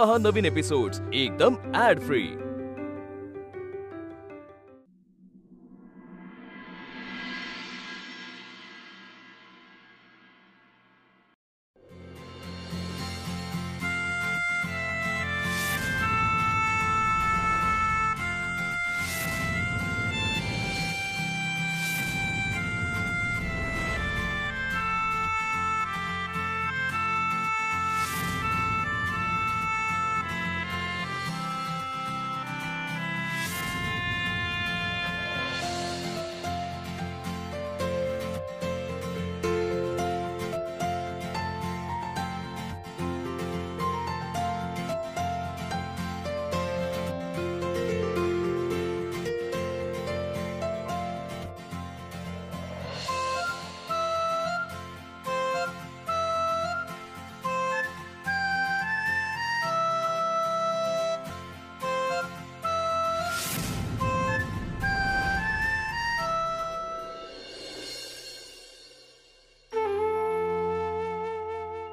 पहा नवीन एपिसोड्स एकदम add free.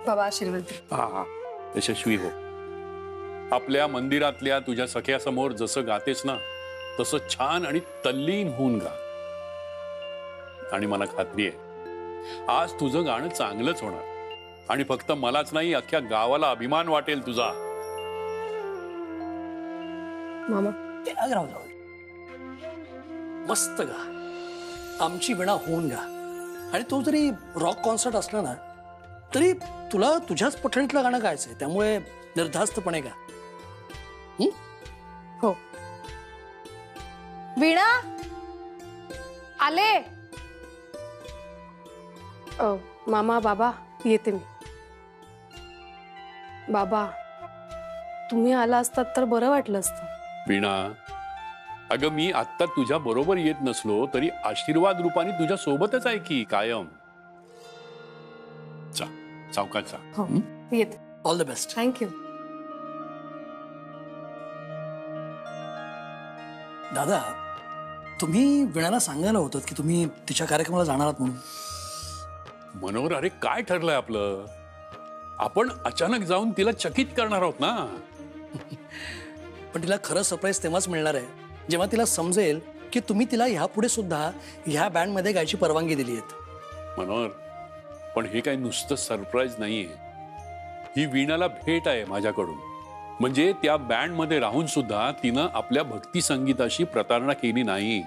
बाबा आशीर्वाद दे। हा यशस्वी हो। आपल्या मंदिरातल्या तुझ्या सख्यासमोर जसं गातेस ना तसं छान आणि तल्लीन होऊन गा। आणि मला खात्री आहे आज तुझं गाणं चांगलंच होणार आणि फक्त मलाच नाही अख्ख्या गावाला अभिमान वाटेल तुझा। मामा राहू जाऊ मस्त गा, आमची विणा होऊन गा। आणि तो जरी रॉक कॉन्सर्ट असला ना तरी तुला तुझ्याच पठणीतलं गाणं गायचंय, त्यामुळे निर्धास्तपणे गा। हो वीणा आले। मामा बाबा येते मी। बाबा तुम्ही आला असतात तर बरं वाटलं असतं। वीणा अगं मी आत्ता तुझ्या बरोबर येत नसलो तरी आशीर्वाद रूपाने तुझ्या सोबतच आहे की कायम। सावकाश हो येते। All the best. थँक्यू। दादा तुम्ही वीणाला सांगायला होतं की तुम्ही तिच्या कार्यक्रमाला जाणार आहात म्हणून। मनोहर अरे काय ठरलंय आपलं, आपण अचानक जाऊन तिला चकित करणार आहोत ना। पण तिला खरं सरप्राईज तेव्हाच मिळणार आहे जेव्हा तिला समजेल की तुम्ही तिला ह्यापुढे सुद्धा ह्या बँड मध्ये गायची परवानगी दिली आहे। मनोहर पण हे काही नुसतं सरप्राईज नाहीये, ही वीणाला भेट आहे माझ्याकडून। म्हणजे त्या बँड मध्ये राहून सुद्धा तिनं आपल्या भक्ती संगीताशी प्रतारणा केली नाही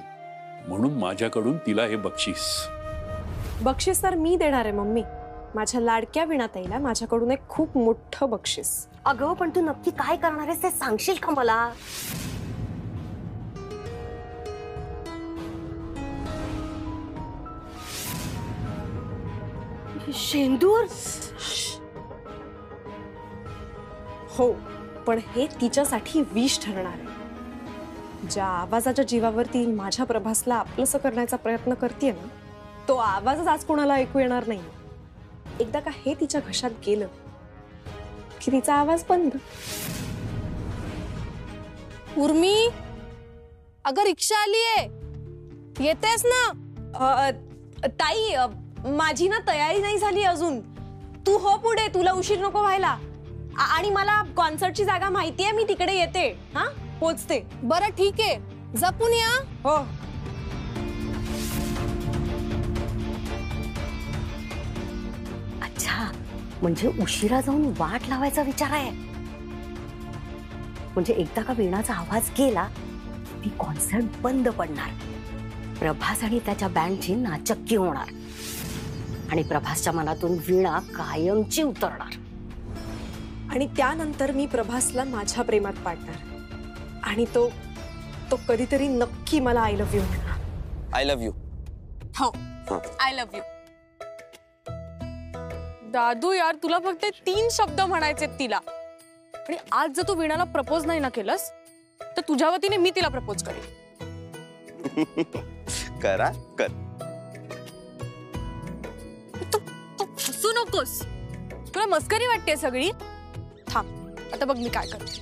म्हणून माझ्याकडून तिला हे बक्षीस। बक्षीस तर मी देणार आहे मम्मी। माझ्या लाडक्या वीणाताईला माझ्याकडून एक खूप मोठं बक्षीस। अगं पण तू नक्की काय करणार आहेस ते सांगशील का मला? शेंदूर? हो पण हे तिच्यासाठी विष ठरणार आहे। ज्या आवाजाच्या जीवावरती माझ्या प्रभासला आपलंसं करण्याचा प्रयत्न करतेय ना तो आवाजच आज कोणाला ऐकू येणार नाही। एकदा का हे तिच्या घशात गेलं की तिचा आवाज बंद। उर्मी अगं रिक्षा आलीये, येतेस ना? ताई माझी ना तयारी नाही झाली अजून। तू हो पुढे, तुला उशीर नको व्हायला। आणि मला कॉन्सर्टची जागा माहितीये, मी तिकडे येते। हा पोचते। बरं ठीक आहे, जपून या। हो अच्छा म्हणजे उशिरा जाऊन वाट लावायचा विचार आहे। म्हणजे एकदा का वीणाचा आवाज गेला ती कॉन्सर्ट बंद पडणार, प्रभास आणि त्याच्या बँडची नाचक्की होणार आणि प्रभासच्या मनातून वीणा कायमची उतरणार। आणि त्यानंतर मी प्रभासला माझ्या प्रेमात पाडणार आणि तो कधीतरी नक्की मला आय लव्ह यू म्हणणार। I love you. हो आय लव्ह यू। दादू यार तुला फक्त 3 शब्द म्हणायचे तिला। आणि आज जर तू वीणाला प्रपोज नाही ना केलंस तर तुझ्या वतीने मी तिला प्रपोज करेन। करा कर। तू हसू नकोस, तुला मस्करी वाटते सगळी। थांब आता बघ मी काय करते।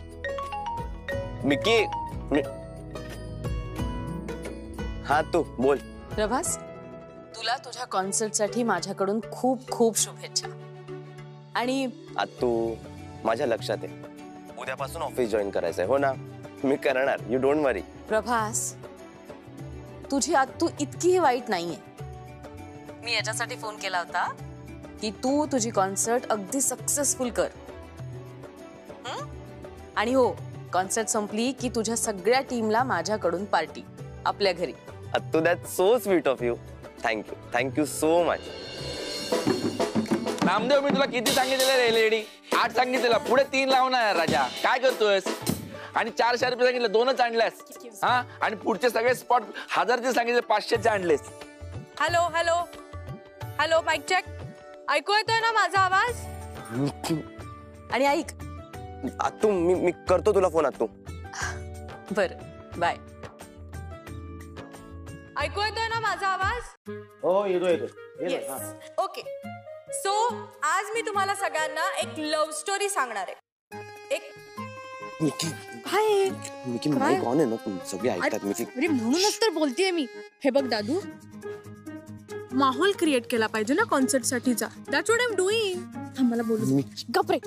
मिकी हा तू बोल। प्रभास तुला तुझ्या कॉन्सर्ट साठी माझ्याकडून खूप खूप शुभेच्छा। आणि तू माझ्या लक्षात आहे उद्यापासून ऑफिस जॉईन करायचंय. हो ना, मी करणार. यू डोंट वरी. प्रभास, तुझी आत्तू इतकीही वाईट नाहीये. मी याच्यासाठी फोन केला होता की तू तुझी कॉन्सर्ट अगदी सक्सेसफुल कर. आणि हो, कॉन्सर्ट संपली की तुझ्या सगळ्या टीमला माझ्याकडून पार्टी आपल्या घरी. अत्तू, that so sweet of you. Thank you so much. Namdev, मी तुला किती सांगितलेलं रे लेडी? 8 सांगितलेलं, पुढे 3 लावणार. राजा काय करतोयस? आणि 400 रुपये सांगितलं, 2च आणल्यास. हा, आणि पुढचे सगळे स्पॉट 1000चे सांगितले, 500चे आणलेस. Hello hello hello, mic check. ऐकू येतोय ना माझा आवाज? आणि ऐक, अत्तू, मी करतो तुला फोन. अत्तू, बर, बाय. ऐकू येतोय ना माझा आवाज? हो, येतोय. ओके. सो आज मी तुम्हाला सगळ्यांना एक लव्ह स्टोरी सांगणार आहे. एक मिकी माईक ऑन आहे ना, सगळे ऐकतात. मिकी, अरे म्हणूनच तर बोलतेय मी. हे बघ दादू, माहोल क्रिएट केला पाहिजे ना कॉन्सर्ट साठीचा. That's what I am doing. मला बोलू गप्रे.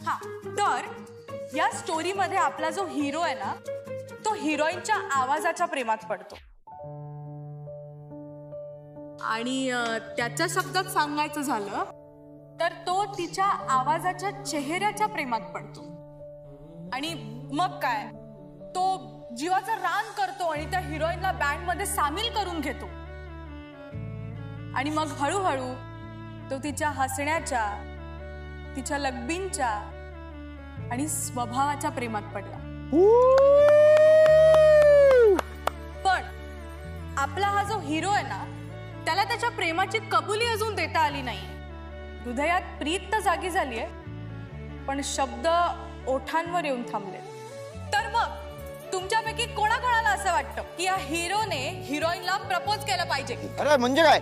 हा, तर या स्टोरी मध्ये आपला जो हिरो आहे ना, तो हिरोईनच्या आवाजाच्या प्रेमात पडतो. आणि त्याच्या शब्दात सांगायचं झालं तर तो तिच्या आवाजाच्या चेहऱ्याच्या प्रेमात पडतो. आणि मग काय, तो जीवाचं रान करतो आणि त्या हिरोईनला बँड मध्ये सामील करून घेतो. आणि मग हळूहळू तो तिच्या हसण्याच्या, तिच्या लग्बींच्या आणि स्वभावाच्या प्रेमात पडला. पण आपला हा जो हिरो आहे ना, त्याला त्याच्या प्रेमाची कबुली अजून देता आली नाही. हृदयात प्रीत तर जागी झालीये, पण शब्द ओठांवर येऊन थांबले. तर मग तुमच्यापैकी कोणाकोणाला असं वाटतं की या हिरोने हिरोईनला प्रपोज केलं पाहिजे? अरे म्हणजे काय?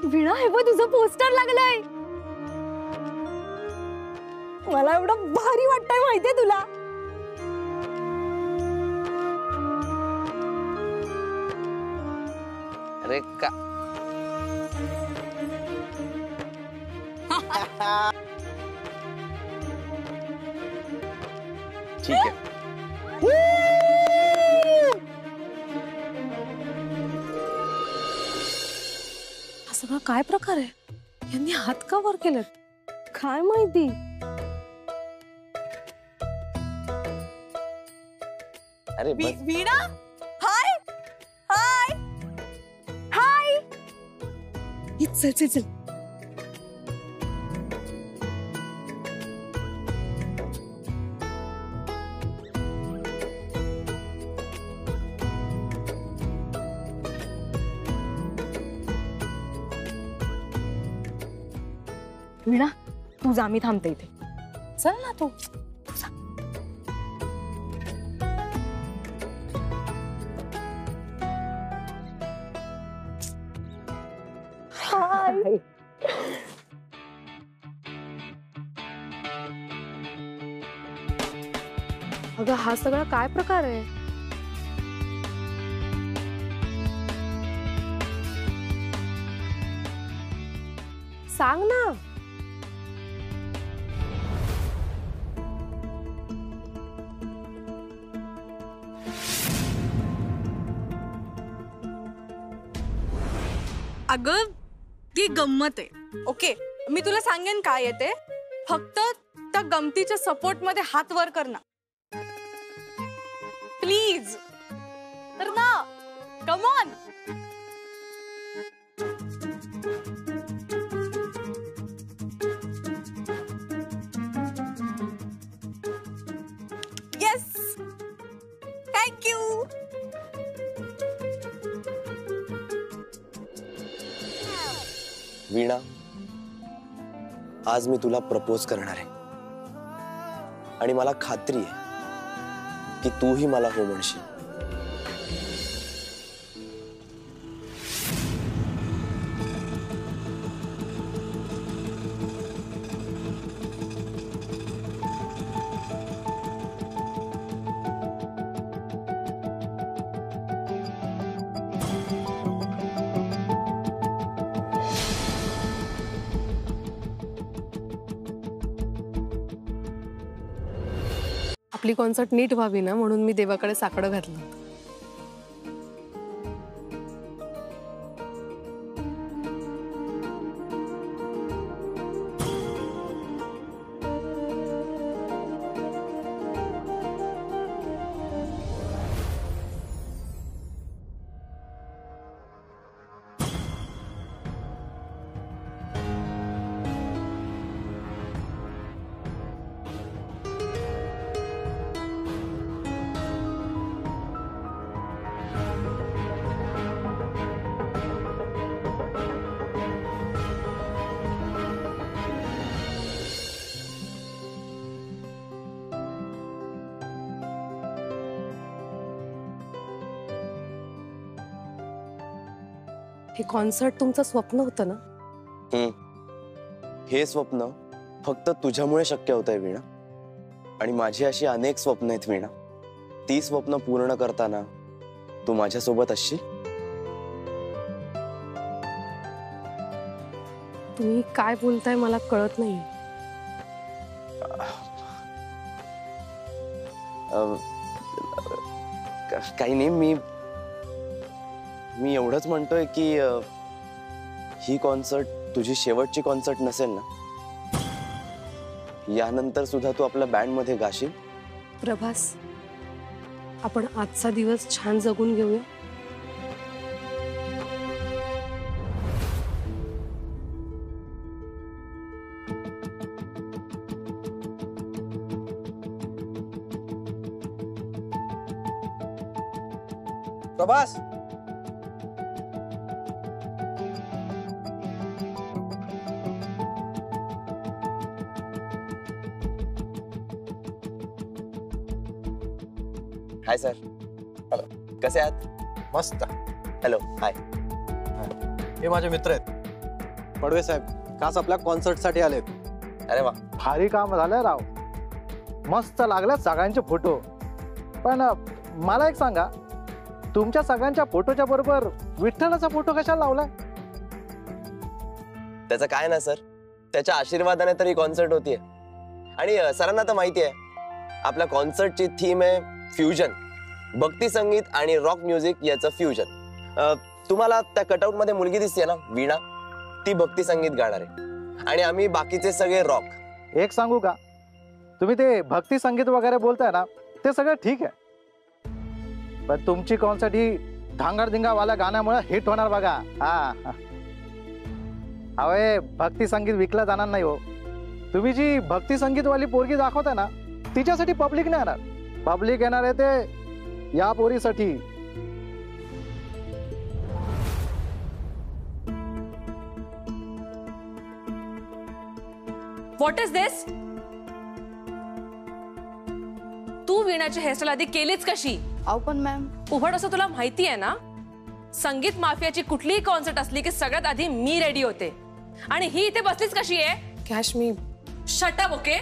वीणा, हे बघ, तुझं पोस्टर लागलंय. मला एवढं भारी वाटतंय माहितीये तुला. अरे का ठीक आहे. हा सगळा काय प्रकार आहे? यांनी हात का वर केलेत काय माहिती. अरे बस. वीणा, हाय हाय हाय. चल चल चल. वीणा, तू जा, मी थांबते इथे. चल ना तू. हाय. अगं, हा सगळा काय प्रकार आहे? सांग ना. अगं, ती गंमत आहे. ओके, मी तुला सांगेन काय येते. फक्त त्या गमतीच्या सपोर्ट मध्ये हात वर कर ना प्लीज. तर ना, come on. Yes, thank you. Veena, आज मी तुला प्रपोज करणार आहे आणि मला खात्री आहे की तूही मला हो म्हणशील. आपली कॉन्सर्ट नीट व्हावी ना म्हणून मी देवाकडे साकडं घातलं होतं. हे कॉन्सर्ट तुमचं स्वप्न होतं ना? हे स्वप्न फक्त तुझ्यामुळे शक्य होतंय वीणा. आणि माझी अशी अनेक स्वप्न आहेत वीणा. ती स्वप्न पूर्ण करताना तू माझ्यासोबत असशील. तुम्ही काय बोलताय मला कळत नाही. काही नाही, मी एवढंच म्हणतोय की ही कॉन्सर्ट तुझी शेवटची कॉन्सर्ट नसेल ना. यानंतर सुद्धा तू आपल्या बँड मध्ये गाशील. प्रभास, आपण आजचा दिवस छान जगून घेऊया. Prabhas, hi sir. कसे आहात? मस्त. हॅलो. हाय. हे माझे मित्र आहेत. पडवे साहेब खास आपल्या कॉन्सर्ट साठी आलेत. अरे वा, भारी काम झालंय राव. मस्त लागले सगळ्यांचे फोटो. पण मला एक सांगा, तुमच्या सगळ्यांच्या फोटोच्या बरोबर विठ्ठलाचा फोटो कशाला लावलाय? त्याचं काय ना सर, त्याच्या आशीर्वादाने तरी कॉन्सर्ट होतीये. आणि सरांना तर माहिती आहे आपल्या कॉन्सर्टची थीम आहे फ्युजन. भक्ती संगीत आणि रॉक म्युझिक याचं फ्युजन. तुम्हाला त्या कटआउट मध्ये मुलगी दिसते ना वीणा, ती भक्ती संगीत गाणार आहे आणि आम्ही बाकीचे सगळे रॉक. एक सांगू का, तुम्ही ते भक्ती संगीत वगैरे बोलताय ना, ते सगळं ठीक आहे. पण तुमची कॉन्सर्ट ही धांगडधिंगा वाल्या गाण्यामुळे हिट होणार बघा. अवे भक्ती संगीत विकलं जाणार नाही हो. तुम्ही जी भक्ती संगीत वाली पोरगी दाखवताय ना, तिच्यासाठी पब्लिक नाही येणार. पब्लिक येणार आहे ते या पोरीसाठी. व्हॉट इज दिस? तू वीणाची हेअरस्टाईल आधी केलीच कशी? अहो पण मॅम, उघड असं तुला माहिती आहे ना, संगीत माफियाची कुठलीही कॉन्सर्ट असली की सगळ्यात आधी मी रेडी होते. आणि ही इथे बसलीच कशी आहे? कॅश, मी शट अप. ओके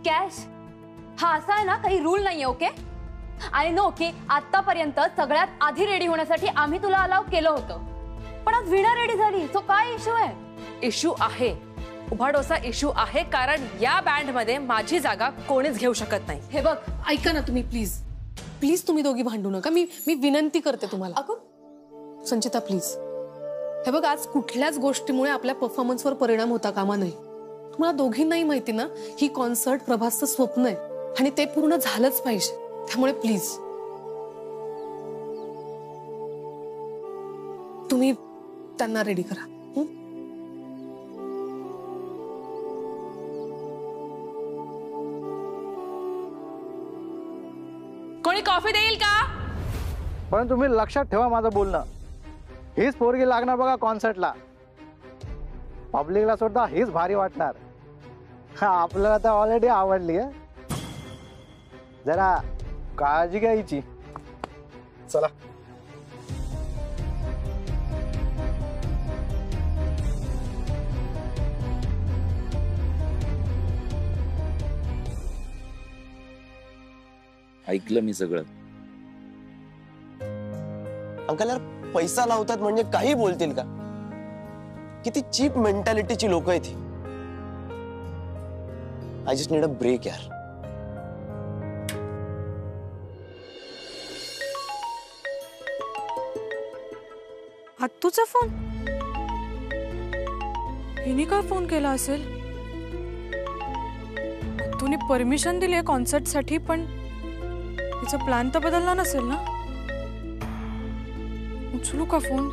कॅश हा असा आहे ना, काही रूल नाहीये. ओके, आणि नो की आतापर्यंत सगळ्यात आधी रेडी होण्यासाठी आम्ही तुला अलाउ केलं होतं, पण आज वीणा रेडी झाली. तो काय इश्यू आहे? इश्यू आहे, उभाडोसा इश्यू आहे. कारण या बँड मध्ये माझी जागा कोणीच घेऊ शकत नाही. हे बघ, ऐका ना तुम्ही, प्लीज प्लीज तुम्ही दोघी भांडू नका. मी विनंती करते तुम्हाला. अगं संचिता प्लीज, हे बघ, आज कुठल्याच गोष्टीमुळे आपल्या परफॉर्मन्सवर परिणाम होता कामा नये. तुम्हाला दोघींनाही माहिती ना, ही कॉन्सर्ट प्रभासचं स्वप्न आहे आणि ते पूर्ण झालंच पाहिजे. त्यामुळे प्लीज तुम्ही त्यांना रेडी करा. कोणी कॉफी देईल का? पण तुम्ही लक्षात ठेवा माझं बोलणं. हीच पोरगी लागणार बघा कॉन्सर्टला. पब्लिकला सुद्धा हीच भारी वाटणार. आपल्याला तर ऑलरेडी आवडली आहे. जरा काळजी घ्यायची. चला. ऐकलं मी सगळं. अंकल यार, पैसा लावतात म्हणजे काही बोलतील का? किती चीप मेंटॅलिटीची लोक आहेत ही. I just need a break यार. आत्तूचा फोन? हिने का फोन केला असेल? आत्तूने परमिशन दिली आहे कॉन्सर्टसाठी, पण तिचा प्लॅन तर बदलला नसेल ना? उचलू का फोन?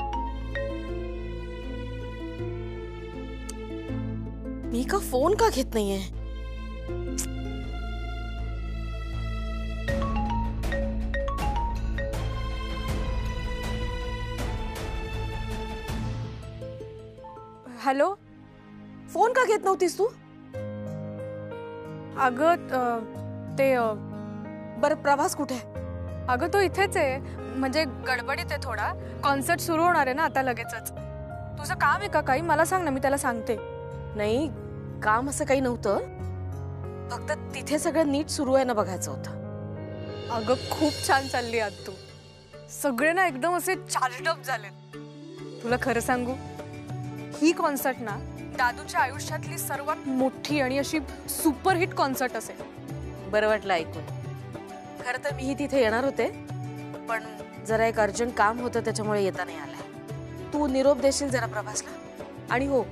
मी का फोन का घेत नाहीये? हॅलो. फोन का घेत नव्हतीस तू? अगं ते बरं प्रभास कुठे? अगं तो इथेच आहे, म्हणजे गडबडीत आहे थोडा. कॉन्सर्ट सुरू होणार आहे ना आता लगेचच. तुझं काम आहे का काही? मला सांग ना, मी त्याला सांगते. नाही, काम असं काही नव्हतं, फक्त तिथे सगळं नीट सुरू आहे ना बघायचं होतं. अगं खूप छान चालली आज तू. सगळे ना एकदम असे चार्जड अप झालेत. तुला खरं सांगू, ही कॉन्सर्ट ना दादूच्या आयुष्यातली सर्वात मोठी आणि अशी सुपरहिट कॉन्सर्ट असेल. बरं वाटलं ऐकून. खरं तर मीही तिथे येणार होते, पण जरा एक अर्जंट काम होतं त्याच्यामुळे येता नाही आलंय. तू निरोप देशील जरा प्रभासला? आणि हो,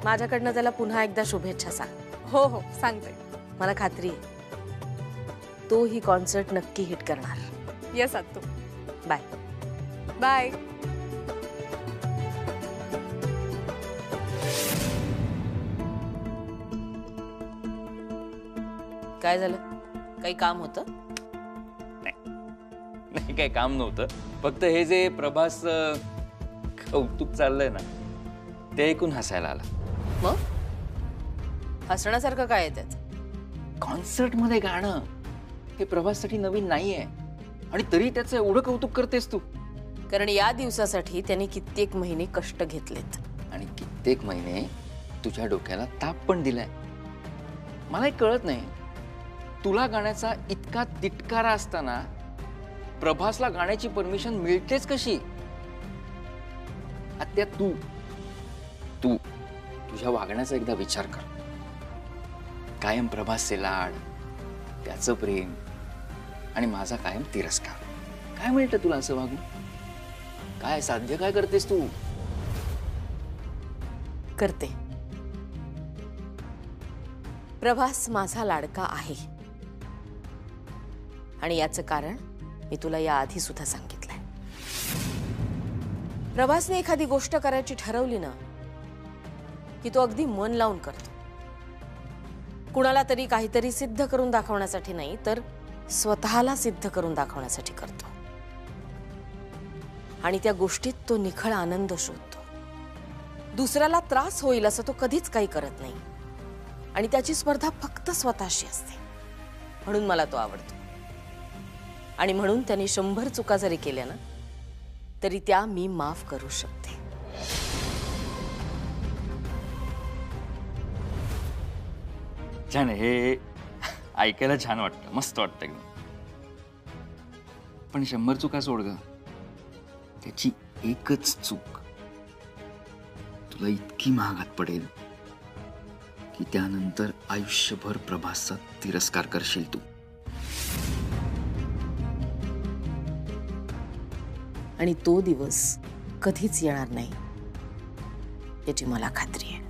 माझ्याकडनं त्याला पुन्हा एकदा शुभेच्छा सांग. हो हो सांगते. मला खात्री आहे तो ही कॉन्सर्ट नक्की हिट करणार. येस आत्तू. Bye bye. काय झालं? काही काम होतं? नाही काही काम नव्हतं, फक्त हे जे प्रभास कौतुक चाललंय ना ते ऐकून हसायला आलं. मग हसण्यासारखं काय आहे त्यात? कॉन्सर्ट मध्ये गाणं हे प्रभाससाठी नवीन नाहीये, आणि तरी त्याचं एवढं कौतुक करतेस तू. कारण या दिवसासाठी त्यांनी कित्येक महिने कष्ट घेतलेत, आणि कित्येक महिने तुझ्या डोक्याला ताप पण दिलाय. मला एक कळत नाही, तुला गाण्याचा इतका तिटकारा असताना प्रभासला गाण्याची परमिशन मिळतेच कशी? आत्या तू तू तुझ्या वागण्याचा एकदा विचार कर. कायम प्रभासचे लाड, त्याचं प्रेम, आणि माझा कायम तिरस्कार. काय मिळतं तुला असं वागून? काय साध्य काय करतेस तू? करते. प्रभास माझा लाडका आहे, आणि याचं कारण मी तुला याआधी सुद्धा सांगितलंय. प्रभासने एखादी गोष्ट करायची ठरवली ना की तो अगदी मन लावून करतो. कुणाला तरी काहीतरी सिद्ध करून दाखवण्यासाठी नाही, तर स्वतःला सिद्ध करून दाखवण्यासाठी करतो. आणि त्या गोष्टीत तो निखळ आनंद शोधतो. दुसऱ्याला त्रास होईल असं तो कधीच काही करत नाही, आणि त्याची स्पर्धा फक्त स्वतःशी असते. म्हणून मला तो आवडतो, आणि म्हणून त्याने 100 चुका जरी केल्या ना तरी त्या मी माफ करू शकते. छान आहे हे, ऐकायला छान वाटतं, मस्त वाटतं एकदम. पण 100 चुका सोड ग, त्याची एकच चूक तुला इतकी महागात पडेल की त्यानंतर आयुष्यभर प्रभासचा तिरस्कार करशील तू. आणि तो दिवस कधीच येणार नाही याची मला खात्री आहे.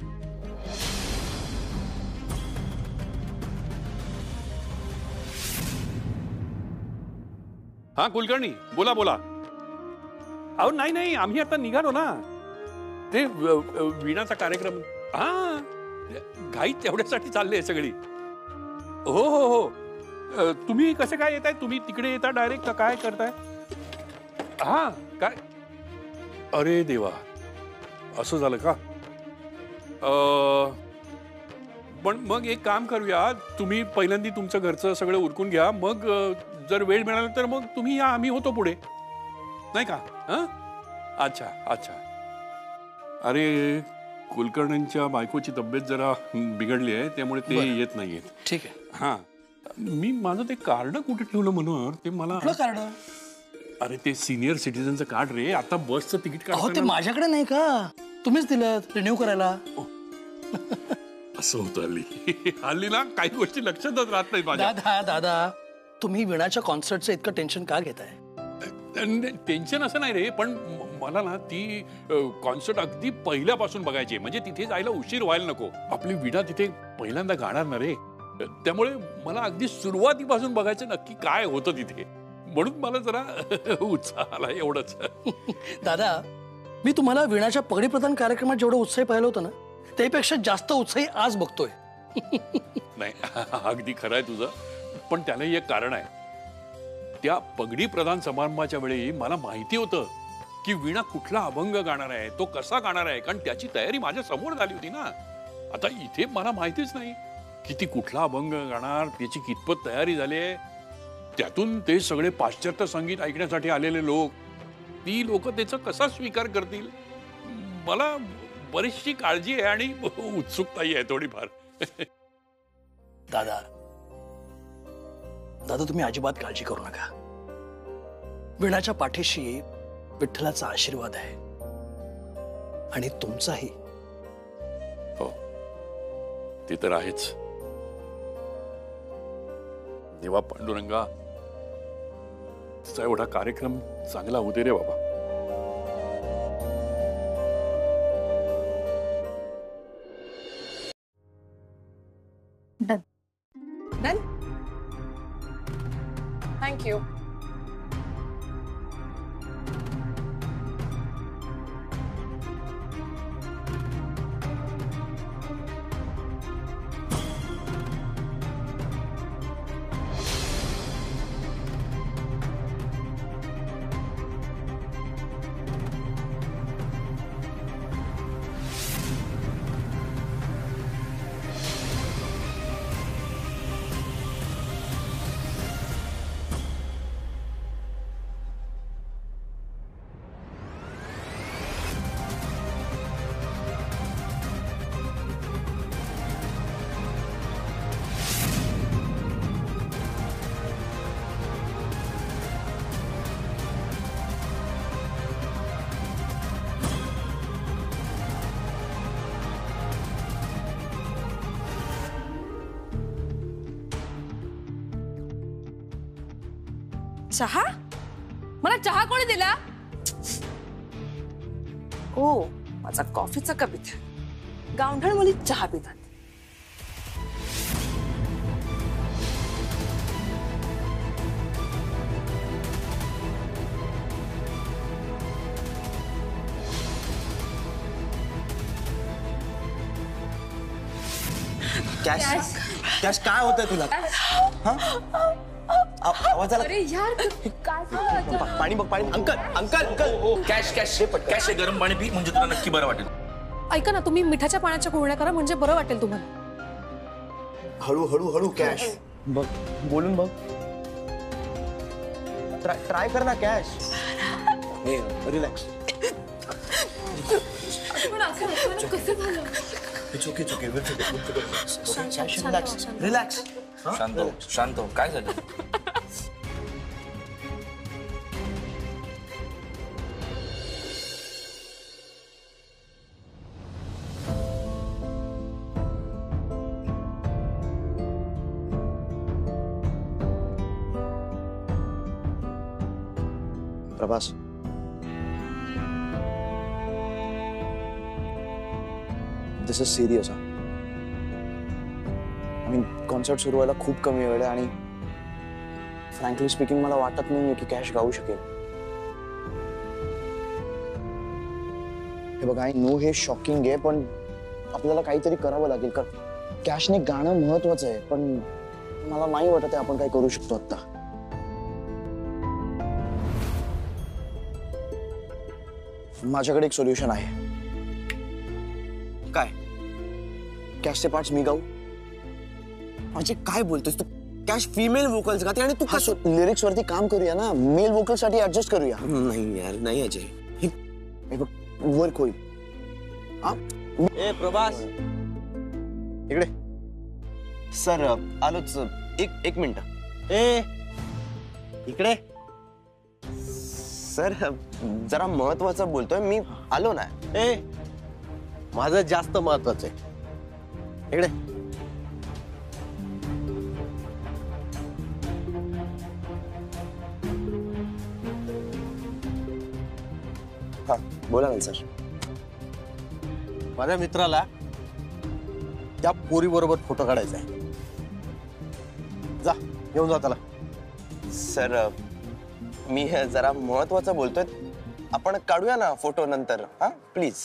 हा कुलकर्णी, बोला बोला. अहो नाही नाही, आम्ही आता निघालो ना. ते वीणाचा कार्यक्रम, हा घाईत तेवढ्यासाठी चालली आहे सगळी. हो हो हो. तुम्ही कसे काय येताय? तुम्ही तिकडे येता डायरेक्ट का काय करताय? हा काय? अरे देवा, असं झालं का? पण मग एक काम करूया, तुम्ही पहिल्यांदा तुमचं घरचं सगळं उरकून घ्या, मग जर वेळ मिळाला तर मग तुम्ही या, आम्ही होतो पुढे, नाही का? अच्छा अच्छा. अरे कुलकर्णींच्या बायकोची तब्येत जरा बिघडली आहे, त्यामुळे ते येत नाहीयेत. ठीक आहे. हा, मी माझं ते कार्ड कुठे ठेवलं मनोहर? ते मला कार्ड. अरे ते सिनियर सिटीजनचं कार्ड रे, आता बसचं तिकीट अहो ते माझ्याकडे नाही का? तुम्हीच दिलं रिन्यू करायला. असं होतं हल्ली ना, काही गोष्टी लक्षातच राहत नाही माझ्या. दादा तुम्ही वीणाच्या कॉन्सर्टचं इतकं टेन्शन का घेताय? टेन्शन असं नाही रे, पण मला ना ती कॉन्सर्ट अगदी पहिल्यापासून बघायची, म्हणजे तिथे जायला उशीर व्हायला नको. आपली वीणा तिथे पहिल्यांदा गाणार ना रे, त्यामुळे मला अगदी सुरुवातीपासून बघायचं नक्की काय होतं तिथे, म्हणून मला जरा उत्साह आला एवढंच. दादा, मी तुम्हाला वीणाच्या पगडी प्रदान कार्यक्रमात जेवढं उत्साही पाहिलं होतं ना, त्यापेक्षा जास्त उत्साही आज बघतोय. नाही, अगदी खरं आहे तुझं, पण त्यालाही एक कारण आहे. त्या पगडी प्रदान समारंभाच्या वेळी मला माहिती होतं की वीणा कुठला अभंग गाणार आहे, तो कसा गाणार आहे, कारण त्याची तयारी माझ्या समोर झाली होती ना. आता इथे मला माहितीच नाही की ती कुठला अभंग गाणार, त्याची कितपत तयारी झाली आहे. त्यातून ते सगळे पाश्चात्य संगीत ऐकण्यासाठी आलेले लोक, ती लोक त्याचा कसा स्वीकार करतील, मला बरीचशी काळजी आहे आणि उत्सुकताही आहे थोडीफार. दादा, तुम्ही अजिबात काळजी करू नका. वीणाच्या पाठीशी विठ्ठलाचा आशीर्वाद आहे आणि तुमचाही. हो, ते तर आहेच. देवा पांडुरंगा, तिचा एवढा कार्यक्रम चांगला होऊ दे रे बाबा. Done? Thank you. चहा? मला चहा कोणी दिला? हो, माझा कॉफीचा कप इथे. गावढळ मुली चहा पितात. कॅश, कॅश काय होतंय तुला? आवाज आला. अरे यार, काय झालं? पाणी बघ, पाणी. Uncle, uncle, uncle. Cash cash cash गरम पाणी पी, म्हणजे तुला नक्की बरं वाटेल. ऐका ना, तुम्ही मिठाच्या पाण्याच्या गुळण्या करा, म्हणजे बरं वाटेल तुम्हाला. हळू हळू हळू. कॅश बघ, बोलून बघ. ट्राय कर ना कॅश. रिलॅक्स. कसं झालं? रिलॅक्स. शांत हो. काय झालं? प्रभास, दिस इज सिरियस. कॉन्सर्ट सुरू व्हायला खूप कमी वेळ आहे आणि फ्रँकली स्पीकिंग मला वाटत नाहीये की कॅश गाऊ शकेल. हे बघ, आय नो हे शॉकिंग आहे, पण आपल्याला काहीतरी करावं लागेल. का कॅशने गाणं महत्वाचं आहे, पण मला नाही वाटत आहे आपण काय करू शकतो आता. माझ्याकडे एक सोल्युशन आहे. काय? कॅशचे पार्ट्स मी गाऊ? म्हणजे काय बोलतोस तू? कॅश फिमेल वोकल्स गाते आणि तू कसं लिरिक्स वरती काम करूया ना, मेल वोकल साठी ऍडजस्ट करूया. नाही यार, नाही अजय, हे बघ वर्क होईल. ए प्रभास, इकडे. सर आलोच, एक मिनिट. ए इकडे. सर जरा महत्वाचं बोलतोय, मी आलो ना. ए माझं जास्त महत्वाचं आहे. इकडे. हा बोला ना सर. माझ्या मित्राला त्या पोरी बरोबर फोटो काढायचा आहे. जा घेऊन जा त्याला. सर मी जरा महत्वाचं बोलतोय, आपण काढूया ना फोटो नंतर. हा प्लीज.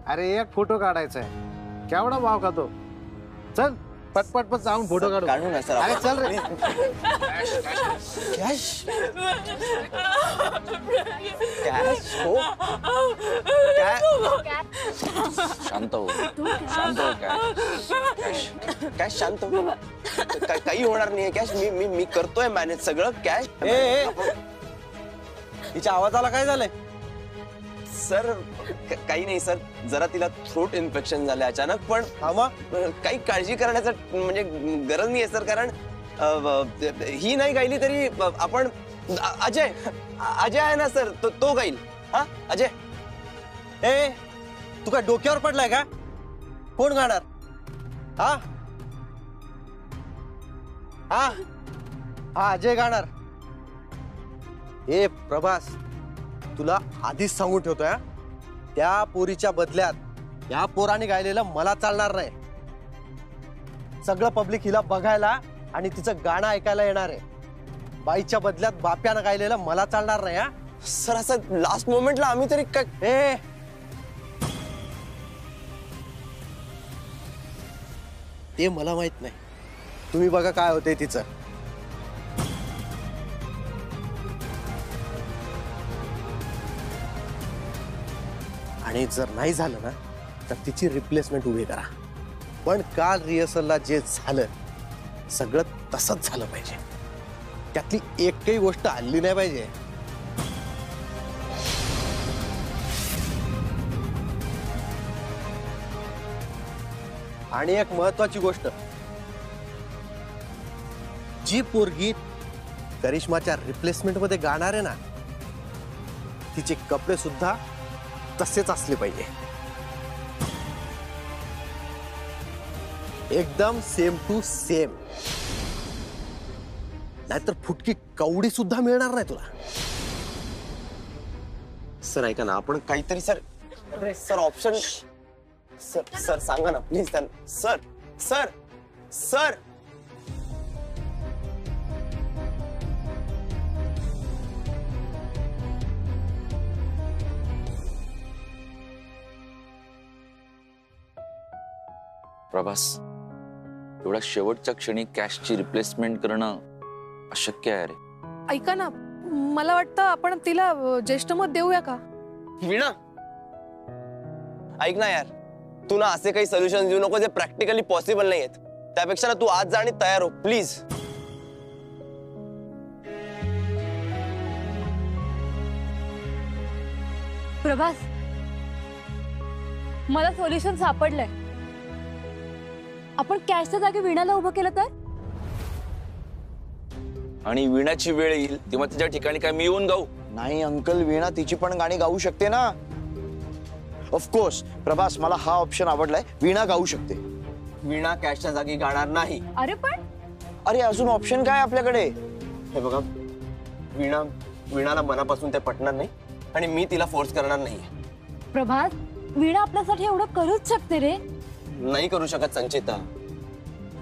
अरे एक फोटो काढायचा आहे, केवढा भाव खातो. चल पटपट जाऊन फोटो काढू ना सर. अरे चल रे. कॅश कॅश हो. शांत हो, शांत हो. कॅश कॅश शांत हो. काही होणार नाही. कॅश मी करतोय मॅनेज सगळं. कॅश. तिच्या आवाजाला काय झालंय सर? काही नाही सर, जरा तिला थ्रोट इन्फेक्शन झालं अचानक. पण काही काळजी करण्याचं म्हणजे गरज नाही आहे सर, कारण ही नाही गायली तरी आपण अजय आहे ना सर, तो गाईल. हा अजय. तू काय डोक्यावर पडलाय का? कोण गाणार? हा हा हा अजय गाणार. प्रभास, तुला आधीच सांगून ठेवतोय, त्या पोरीच्या बदल्यात या पोराने गायलेलं मला चालणार नाही. सगळं पब्लिक हिला बघायला आणि तिचं गाणं ऐकायला येणार आहे. बाईच्या बदल्यात बाप्यानं गायलेलं मला चालणार नाही. हा सर, असं लास्ट मोमेंटला आम्ही तरी काय. ते मला माहित नाही. तुम्ही बघा काय होतंय तिचं. आणि जर नाही झालं ना तर तिची रिप्लेसमेंट उभी करा. पण काल रिहर्सलला जे झालं सगळं तसंच झालं पाहिजे. त्यातली एकही गोष्ट हल्ली नाही पाहिजे. आणि एक महत्वाची गोष्ट, जी पोरगी करिश्माच्या रिप्लेसमेंट मध्ये गाणार आहे ना, तिचे कपडे सुद्धा तसेच असले पाहिजे. एकदम सेम टू सेम. नाहीतर फुटकी कवडी सुद्धा मिळणार नाही तुला. सर ऐका ना, आपण काहीतरी सर ऑप्शन. सर सांगा ना please. Sir sir sir Prabhas, एवढ्या शेवटच्या क्षणी कॅशची रिप्लेसमेंट करणं अशक्य आहे रे. ऐका ना, मला वाटतं आपण तिला ज्येष्ठ मत देऊया का? वीणा ऐक ना यार, तू ना असे काही सोल्युशन देऊ नको जे प्रॅक्टिकली पॉसिबल नाही आहेत. त्यापेक्षा ना तू आज जा आणि तयार हो प्लीज. प्रभास, मला सोल्युशन सापडलंय. आपण कॅशच्या जागी वीणाला उभं केलं तर? आणि वीणाची वेळ येईल तेव्हा तिच्या ठिकाणी काय मी येऊन गाऊ? नाही अंकल, वीणा तिची पण गाणी गाऊ शकते ना. ऑफकोर्स प्रभास, मला हा ऑप्शन आवडलाय. वीणा गाऊ शकते. वीणा कॅशच्या जागी गाणार नाही. अरे पण अरे अजून ऑप्शन काय आपल्याकडे? हे बघा, वीणाला मनापासून ते पटणार नाही आणि मी तिला फोर्स करणार नाही. प्रभास, वीणा आपल्यासाठी एवढं करूच शकते रे. नाही करू शकत संचिता.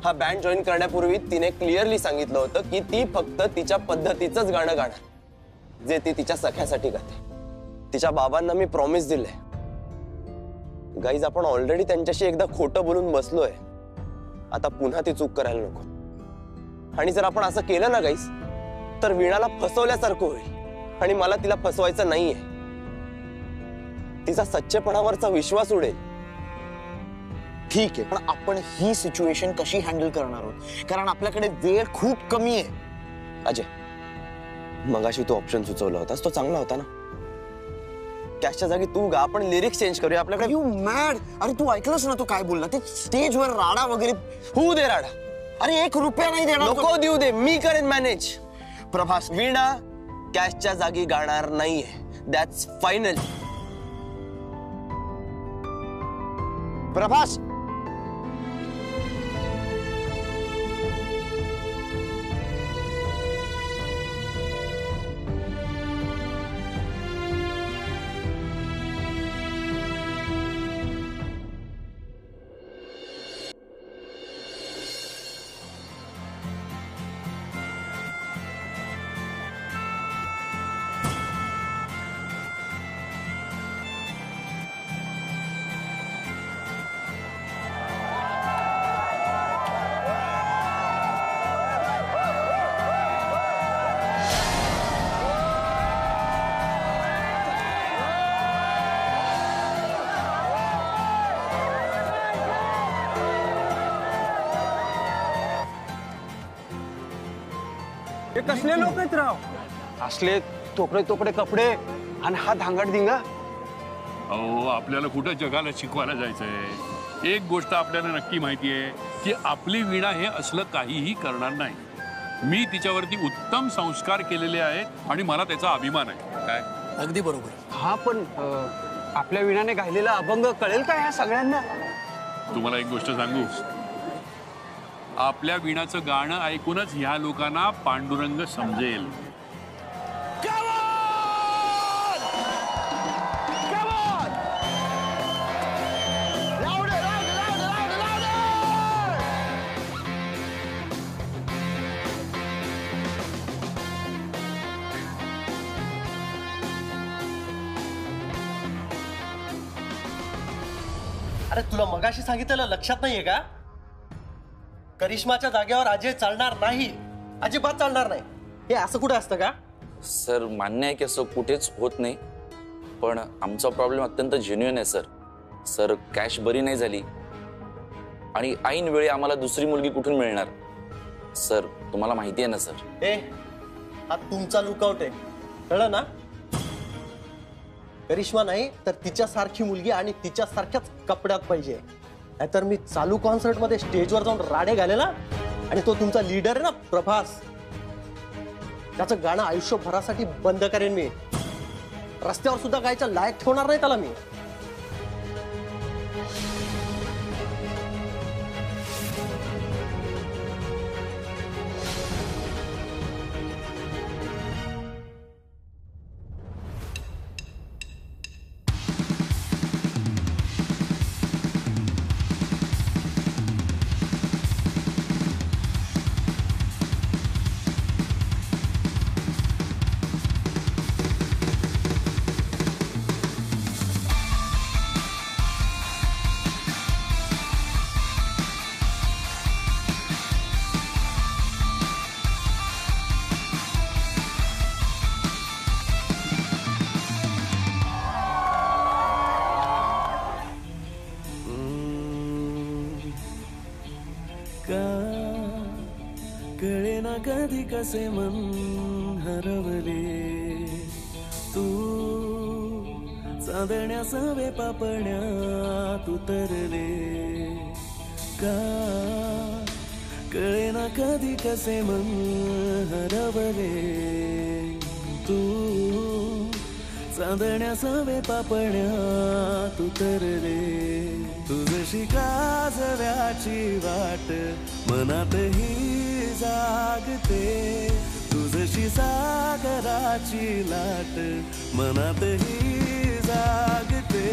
हा बँड जॉईन करण्यापूर्वी तिने क्लिअरली सांगितलं होतं की ती फक्त तिच्या पद्धतीचंच गाणं गाणार, जे ती तिच्या सख्यासाठी गाते. तिच्या बाबांना मी प्रॉमिस दिलंय. गाईज, आपण ऑलरेडी त्यांच्याशी एकदा खोटं बोलून बसलोय. आता पुन्हा ती चूक करायला नको. आणि जर आपण असं केलं ना गाईज, तर वीणाला फसवल्यासारखं होईल आणि मला तिला फसवायचं नाहीये. तिचा सच्चेपणावरचा विश्वास उडेल. ठीक आहे, पण आपण ही सिच्युएशन कशी हँडल करणार आहोत? कारण आपल्याकडे वेळ खूप कमी आहे. अजय, मगाशी तू ऑप्शन सुचवला होतास तो चांगला होता ना. कॅशच्या जागी तू गा, आपण लिरिक्स चेंज करूया. आपल्याकडे. You mad? अरे तू ऐकलंस ना तो काय बोलला? ते स्टेजवर राडा वगैरे होऊ दे राडा. अरे 1 रुपया नाही देणार. नको देऊ दे, मी करेन मॅनेज. प्रभास, वीणा कॅशच्या जागी गाणार नाहीये. That's final. प्रभास, हे कसले लोक आहेत राव? असले तोकडे तोकडे कपडे आणि हा धांगड धिंगा. अहो आपल्याला कुठं जगाला शिकवायला जायचंय. एक गोष्ट आपल्याला नक्की माहिती आहे की आपली वीणा हे असलं काहीही करणार नाही. मी तिच्यावरती उत्तम संस्कार केलेले आहेत आणि मला त्याचा अभिमान आहे. काय अगदी बरोबर. हा पण आपल्या वीणाने गायलेला अभंग कळेल का ह्या सगळ्यांना? तुम्हाला एक गोष्ट सांगू, आपल्या वीणाचं गाणं ऐकूनच ह्या लोकांना पांडुरंग समजेल. अरे तुला मगाशी सांगितलेलं लक्षात नाहीये का? करिश्माच्या जागेवर अजय चालणार नाही, अजिबात चालणार नाही. हे असं कुठे असतं का? सर मान्य आहे की असं कुठेच होत नाही, पण आमचा प्रॉब्लेम अत्यंत जेन्युइन आहे सर. सर कॅश बरी नाही झाली आणि ऐन वेळी आम्हाला दुसरी मुलगी कुठून मिळणार? सर तुम्हाला माहिती आहे ना सर. हा तुमचा लुकआउट आहे, कळलं ना? करिश्मा नाही तर तिच्यासारखी मुलगी आणि तिच्यासारख्याच कपड्यात पाहिजे. नाहीतर मी चालू कॉन्सर्ट मध्ये स्टेजवर जाऊन राडे घालेला आणि तो तुमचा लीडर आहे ना प्रभास, त्याचं गाणं आयुष्यभरासाठी बंद करेन मी. रस्त्यावर सुद्धा गायच्या लायक ठेवणार नाही त्याला मी. कधी कसे मन हरवले तू चांदण्या सवे पापण्यात उतरले का कळेना कधी कसे मन हरवले तू चांदण्या सवे पापण्यात उतरले तुझशी काजव्याची वाट मनातही जागते तुझशी सागराची लाट मनातही जागते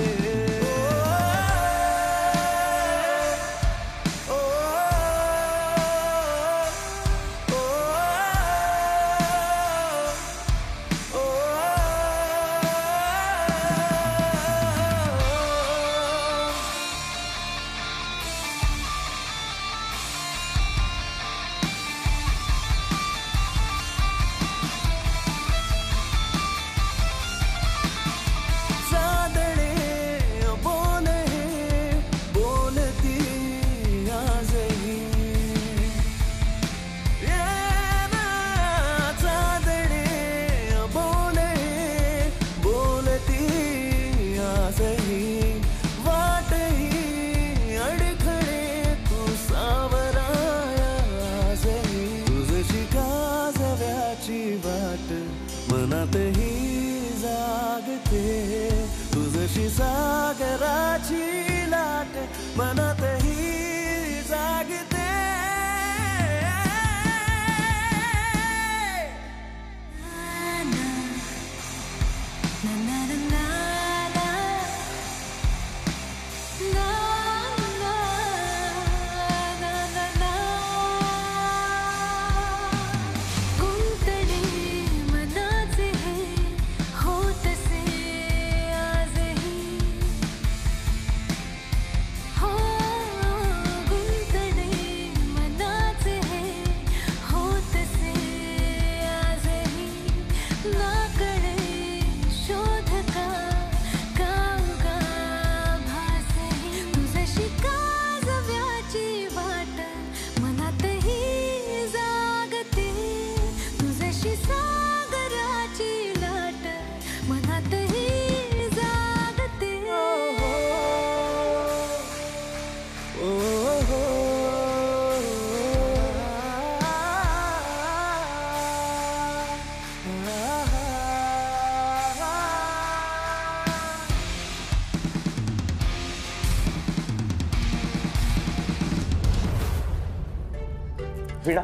वीणा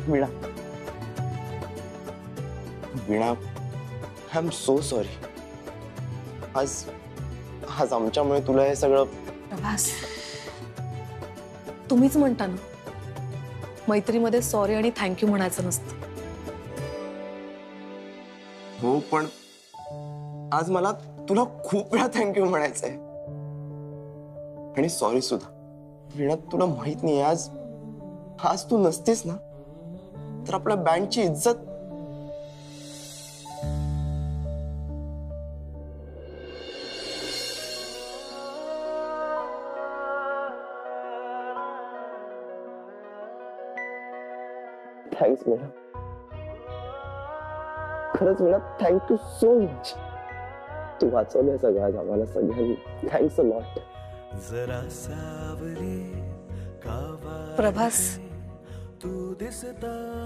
वीणा वीणा आय एम सो सॉरी. आज आमच्यामुळे तुला हे सगळं. प्रभास, तुम्हीच म्हणता ना मैत्रीमध्ये सॉरी आणि थँक्यू म्हणायचं नसतं. हो, पण आज मला तुला खूप वेळा थँक्यू म्हणायचंय आणि सॉरी सुद्धा. वीणा, तुला माहित नाही आज तू नसतेस ना तर आपल्या बँडची इज्जत. थँक्स वीणा, खरंच वीणा, थँक्यू सो मच. तू वाचवलंय सगळं आज आम्हाला सगळ्यांनी. Thanks a lot. प्रभास,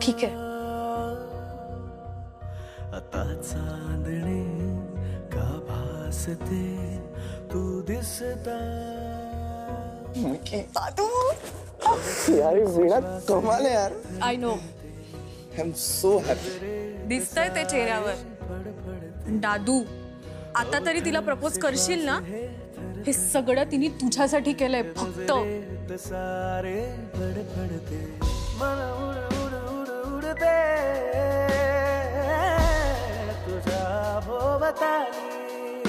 ठीक आहे. आता चांदणे का भासते तू दिसता. यार वीणा, कमाल आहे यार. I know, I am so happy. दिसतंय ते चेहऱ्यावर. दादू, आता तरी तिला प्रपोज करशील ना? हे सगळं तिने तुझ्यासाठी केलंय फक्त. सारे फडफडते मन उड उड उड उडते तुझ्या भोवताली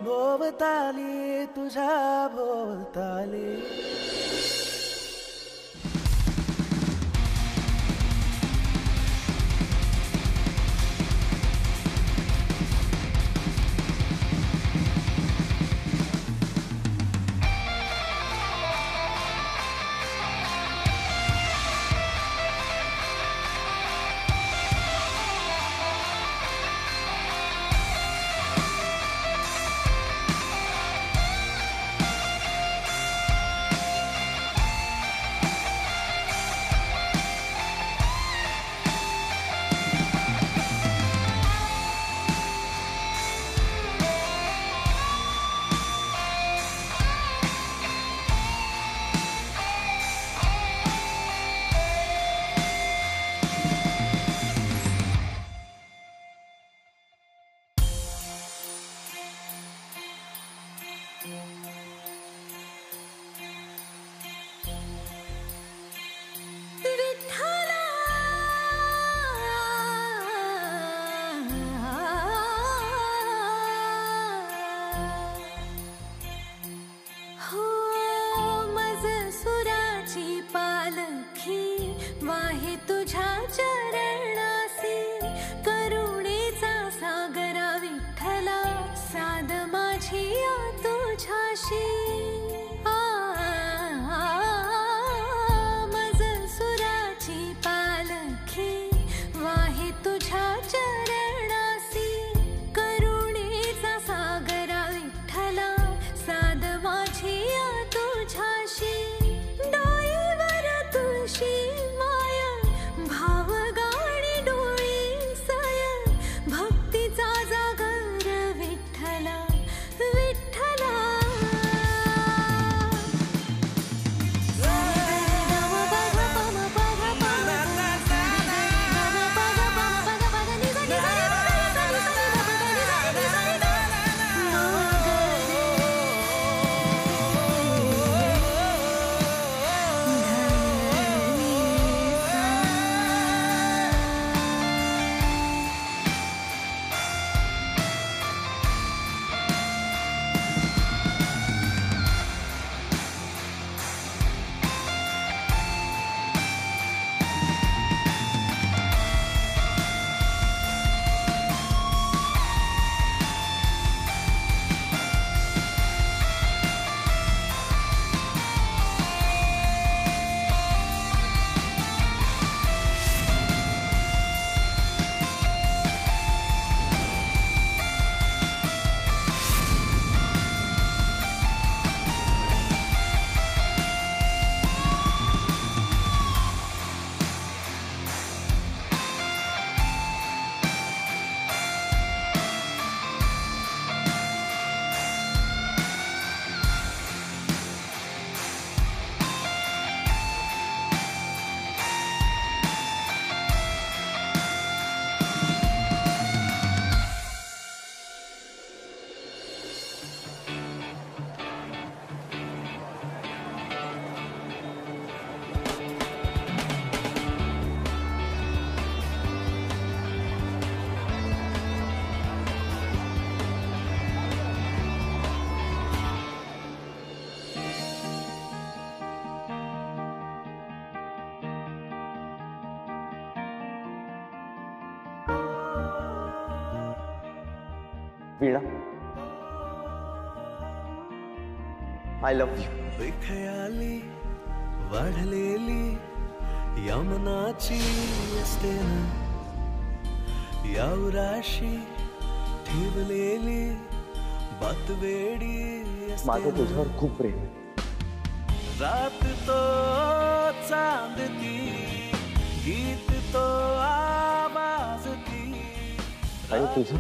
भोवताली तुझ्या भोवताली. वीणा, आय लव्ह यू. बेखयाली वाढलेली यमुनाची असते ना, यावराशी ठेवलेली बातवेडी माझं तुझ्यावर खूप प्रेम आहे. रात तो चांदती, गीत तो आवाज ती, आणि तुझं